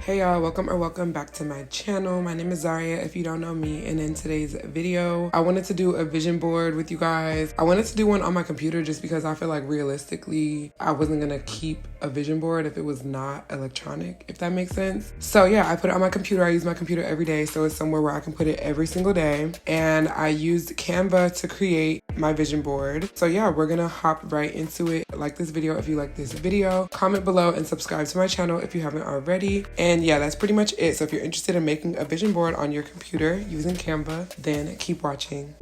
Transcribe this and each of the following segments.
Hey y'all, welcome back to my channel. My name is Zaria if you don't know me, and in today's video I wanted to do a vision board with you guys. I wanted to do one on my computer just because I feel like realistically I wasn't gonna keep a vision board if it was not electronic, if that makes sense. So yeah, I put it on my computer. I use my computer every day, so it's somewhere where I can put it every single day, and I used Canva to create my vision board. So yeah, we're gonna hop right into it. Like this video if you like this video, comment below and subscribe to my channel if you haven't already. And yeah, that's pretty much it. So if you're interested in making a vision board on your computer using Canva, then keep watching.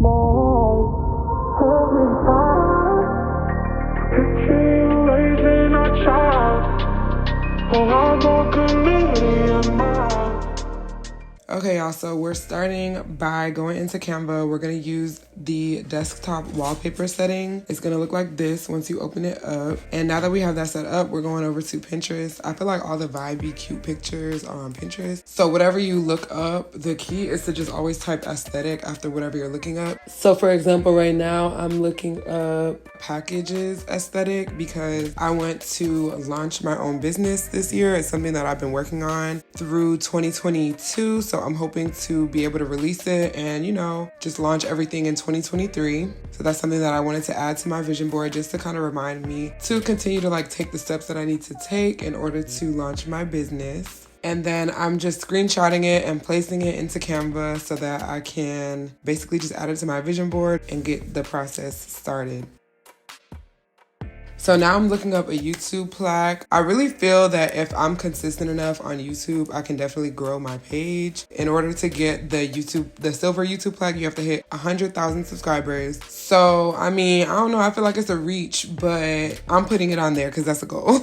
Okay y'all, so we're starting by going into Canva. We're gonna use the desktop wallpaper setting. It's gonna look like this once you open it up. And now that we have that set up, we're going over to Pinterest. I feel like all the vibey cute pictures are on Pinterest. So whatever you look up, the key is to just always type aesthetic after whatever you're looking up. So for example, right now I'm looking up packages aesthetic because I want to launch my own business this year. It's something that I've been working on through 2022. So I'm hoping to be able to release it and, you know, just launch everything in 2023. So that's something that I wanted to add to my vision board just to kind of remind me to continue to like take the steps that I need to take in order to launch my business. And then I'm just screenshotting it and placing it into Canva so that I can basically just add it to my vision board and get the process started. So now I'm looking up a YouTube plaque. I really feel that if I'm consistent enough on YouTube, I can definitely grow my page. In order to get the silver YouTube plaque, you have to hit 100,000 subscribers. So, I mean, I don't know, I feel like it's a reach, but I'm putting it on there because that's a goal.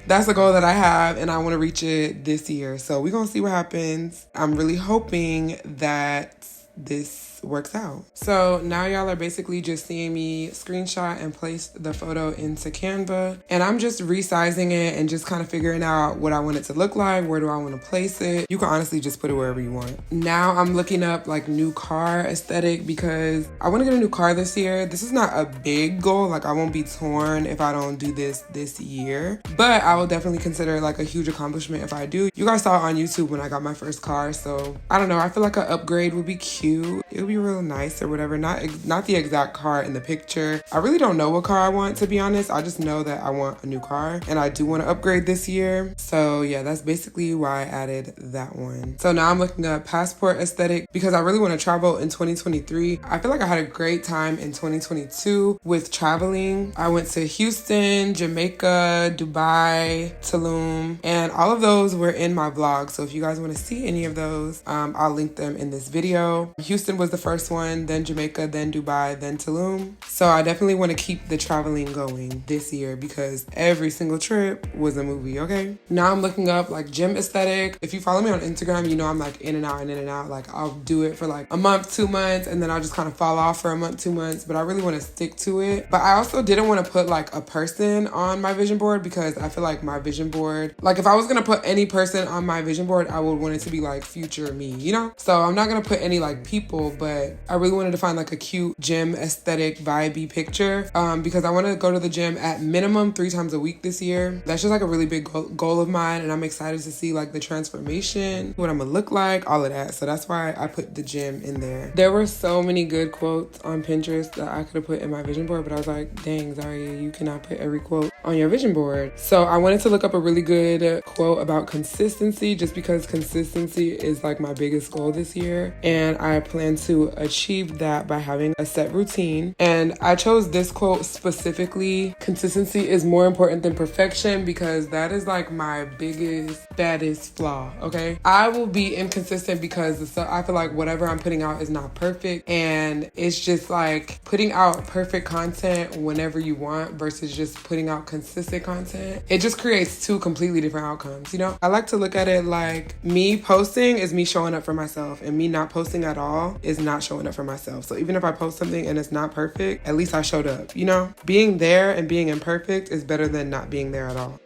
That's a goal that I have and I want to reach it this year. So we're going to see what happens. I'm really hoping that this works out. So now y'all are basically just seeing me screenshot and place the photo into Canva, and I'm just resizing it and just kind of figuring out what I want it to look like. Where do I want to place it? You can honestly just put it wherever you want. Now I'm looking up like new car aesthetic because I want to get a new car this year. This is not a big goal. Like I won't be torn if I don't do this year, but I will definitely consider it like a huge accomplishment if I do. You guys saw it on YouTube when I got my first car, so I don't know. I feel like an upgrade would be cute. It would be real nice or whatever. Not the exact car in the picture. I really don't know what car I want, to be honest. I just know that I want a new car and I do want to upgrade this year. So yeah, that's basically why I added that one. So now I'm looking up passport aesthetic because I really want to travel in 2023. I feel like I had a great time in 2022 with traveling. I went to Houston, Jamaica, Dubai, Tulum, and all of those were in my vlog. So if you guys want to see any of those, I'll link them in this video. Houston was the first one, then Jamaica, then Dubai, then Tulum. So I definitely want to keep the traveling going this year because every single trip was a movie, okay? Now I'm looking up like gym aesthetic. If you follow me on Instagram, you know I'm like in and out. Like I'll do it for like a month, 2 months, and then I'll just kind of fall off for a month, 2 months, but I really want to stick to it. But I also didn't want to put like a person on my vision board because I feel like my vision board, like if I was going to put any person on my vision board, I would want it to be like future me, you know? So I'm not going to put any like people, but I really wanted to find like a cute gym aesthetic vibey picture because I want to go to the gym at minimum 3 times a week this year. That's just like a really big goal of mine, and I'm excited to see like the transformation, what I'm gonna look like, all of that. So that's why I put the gym in there. There were so many good quotes on Pinterest that I could have put in my vision board, but I was like, dang, Zaria, you cannot put every quote on your vision board. So I wanted to look up a really good quote about consistency just because consistency is like my biggest goal this year, and I plan to achieve that by having a set routine. And I chose this quote specifically: consistency is more important than perfection, because that is like my biggest, baddest flaw, okay? I will be inconsistent because I feel like whatever I'm putting out is not perfect, and it's just like putting out perfect content whenever you want versus just putting out consistent content. It just creates 2 completely different outcomes, you know? I like to look at it like me posting is me showing up for myself, and me not posting at all is not showing up for myself. So even if I post something and it's not perfect, at least I showed up, you know? Being there and being imperfect is better than not being there at all.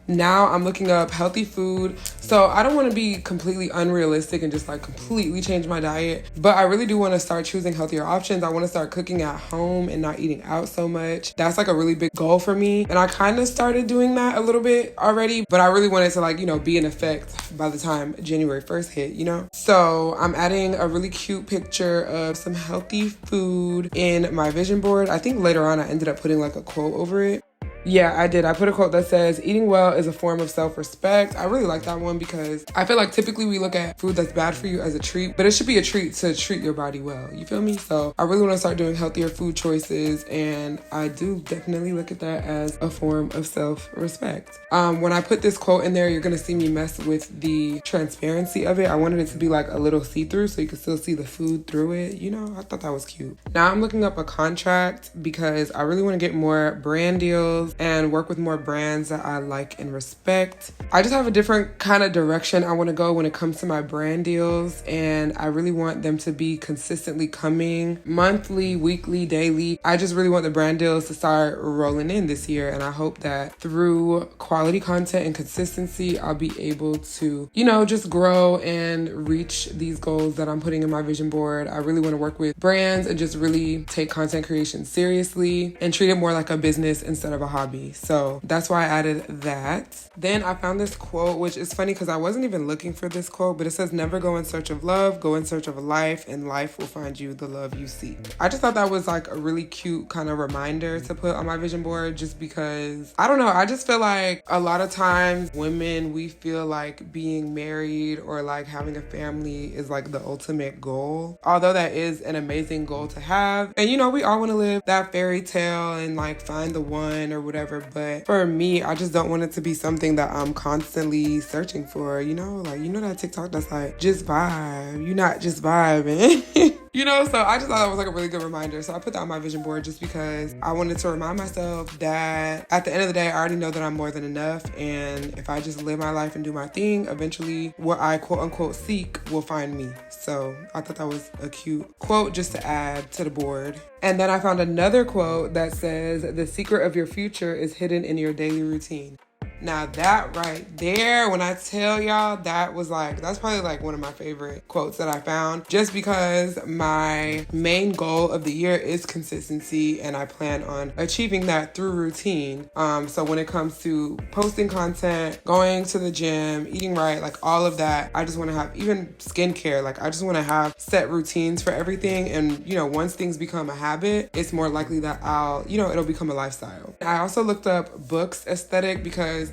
Now I'm looking up healthy food. So I don't want to be completely unrealistic and just like completely change my diet, but I really do want to start choosing healthier options. I want to start cooking at home and not eating out so much. That's like a really big goal for me. And I kind of started doing that a little bit already, but I really wanted to like, you know, be in effect by the time January 1st hit, you know? So I'm adding a really cute picture of some healthy food in my vision board. I think later on I ended up putting like a quote over it. Yeah, I did. I put a quote that says, eating well is a form of self-respect. I really like that one because I feel like typically we look at food that's bad for you as a treat, but it should be a treat to treat your body well. You feel me? So I really want to start doing healthier food choices, and I do definitely look at that as a form of self-respect. When I put this quote in there, you're going to see me mess with the transparency of it. I wanted it to be like a little see-through so you can still see the food through it. You know, I thought that was cute. Now I'm looking up a contract because I really want to get more brand deals and work with more brands that I like and respect. I just have a different kind of direction I want to go when it comes to my brand deals, and I really want them to be consistently coming monthly, weekly, daily. I just really want the brand deals to start rolling in this year, and I hope that through quality content and consistency, I'll be able to, you know, just grow and reach these goals that I'm putting in my vision board. I really want to work with brands and just really take content creation seriously and treat it more like a business instead of a hobby. So that's why I added that. Then I found this quote, which is funny because I wasn't even looking for this quote, but it says, never go in search of love, go in search of a life, and life will find you the love you seek. I just thought that was like a really cute kind of reminder to put on my vision board, just because, I don't know, I just feel like a lot of times women, we feel like being married or like having a family is like the ultimate goal. Although that is an amazing goal to have. And you know, we all want to live that fairy tale and like find the one or whatever. But for me, I just don't want it to be something that I'm constantly searching for, you know? Like, you know that TikTok that's like, just vibe. You're not just vibing. You know, so I just thought that was like a really good reminder. So I put that on my vision board just because I wanted to remind myself that at the end of the day, I already know that I'm more than enough. And if I just live my life and do my thing, eventually what I quote unquote seek will find me. So I thought that was a cute quote just to add to the board. And then I found another quote that says, the secret of your future is hidden in your daily routine. Now that right there, when I tell y'all, that was like, that's probably like one of my favorite quotes that I found, just because my main goal of the year is consistency, and I plan on achieving that through routine. So when it comes to posting content, going to the gym, eating right, like all of that, I just want to have, even skincare, like I just want to have set routines for everything. And you know, once things become a habit, it's more likely that it'll become a lifestyle. I also looked up books aesthetic because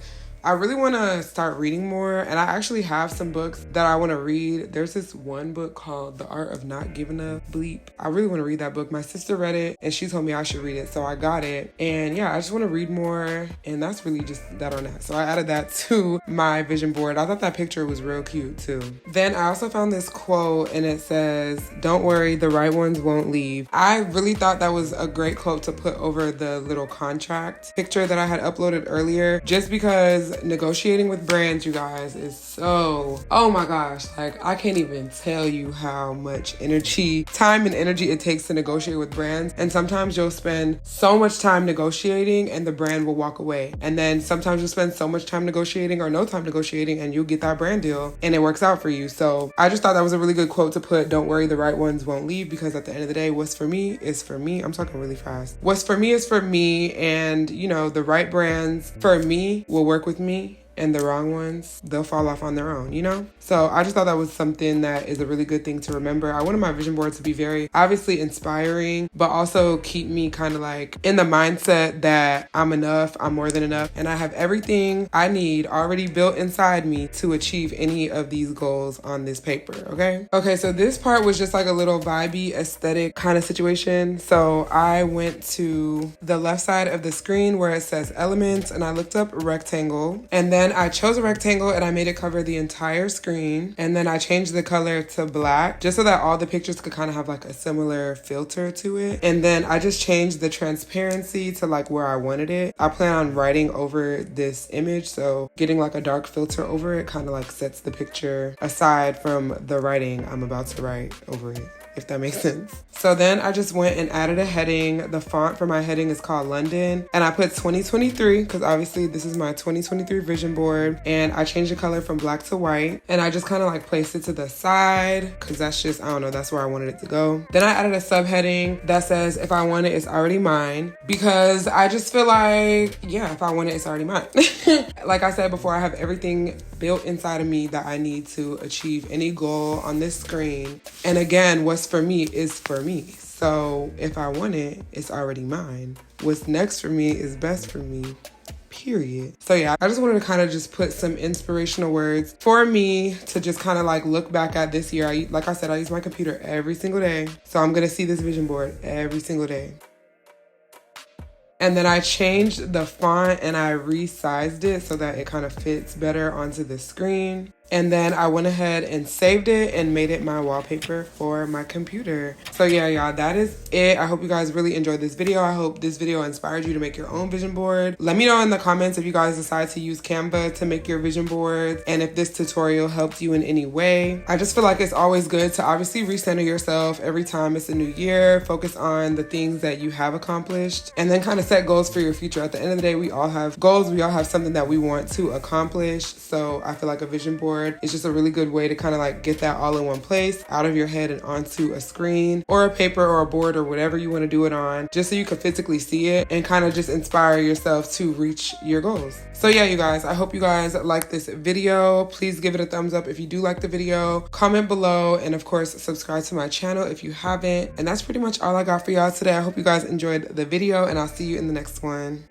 I really want to start reading more, and I actually have some books that I want to read. There's this one book called The Art of Not Giving a Bleep. I really want to read that book. My sister read it, and she told me I should read it, so I got it. And yeah, I just want to read more, and that's really just that on that. So I added that to my vision board. I thought that picture was real cute too. Then I also found this quote, and it says, don't worry, the right ones won't leave. I really thought that was a great quote to put over the little contract picture that I had uploaded earlier, just because negotiating with brands, you guys, is so, oh my gosh, like I can't even tell you how much time and energy it takes to negotiate with brands. And sometimes you'll spend so much time negotiating and the brand will walk away, and then sometimes you'll spend so much time negotiating or no time negotiating and you'll get that brand deal and it works out for you. So I just thought that was a really good quote to put, don't worry, the right ones won't leave, because at the end of the day, what's for me is for me. I'm talking really fast. What's for me is for me, and you know, the right brands for me will work with me, and the wrong ones, they'll fall off on their own, you know? So I just thought that was something that is a really good thing to remember. I wanted my vision board to be very obviously inspiring, but also keep me kind of like in the mindset that I'm enough, I'm more than enough, and I have everything I need already built inside me to achieve any of these goals on this paper, okay? Okay, so this part was just like a little vibey aesthetic kind of situation. So I went to the left side of the screen where it says elements, and I looked up rectangle, and then I chose a rectangle and I made it cover the entire screen. And then I changed the color to black just so that all the pictures could kind of have like a similar filter to it. And then I just changed the transparency to like where I wanted it. I plan on writing over this image, so getting like a dark filter over it kind of like sets the picture aside from the writing I'm about to write over it. if that makes sense. So then I just went and added a heading. The font for my heading is called London, and I put 2023 because obviously this is my 2023 vision board, and I changed the color from black to white, and I just kind of like placed it to the side because that's just, I don't know, that's where I wanted it to go. Then I added a subheading that says, if I want it, it's already mine, because I just feel like, yeah, if I want it, it's already mine. Like I said before, I have everything built inside of me that I need to achieve any goal on this screen. And again, what's for me is for me. So if I want it, it's already mine. What's next for me is best for me, period. So yeah, I just wanted to kind of just put some inspirational words for me to just kind of like look back at this year. Like I said, I use my computer every single day. So I'm going to see this vision board every single day. And then I changed the font and I resized it so that it kind of fits better onto the screen. And then I went ahead and saved it and made it my wallpaper for my computer. So yeah, y'all, that is it. I hope you guys really enjoyed this video. I hope this video inspired you to make your own vision board. Let me know in the comments if you guys decide to use Canva to make your vision boards and if this tutorial helped you in any way. I just feel like it's always good to obviously recenter yourself every time it's a new year. Focus on the things that you have accomplished and then kind of set goals for your future. At the end of the day, we all have goals. We all have something that we want to accomplish. So I feel like a vision board it's just a really good way to kind of like get that all in one place, out of your head and onto a screen or a paper or a board or whatever you want to do it on, just so you can physically see it and kind of just inspire yourself to reach your goals. So yeah, you guys, I hope you guys like this video. Please give it a thumbs up if you do like the video, comment below, and of course, subscribe to my channel if you haven't. And that's pretty much all I got for y'all today. I hope you guys enjoyed the video and I'll see you in the next one.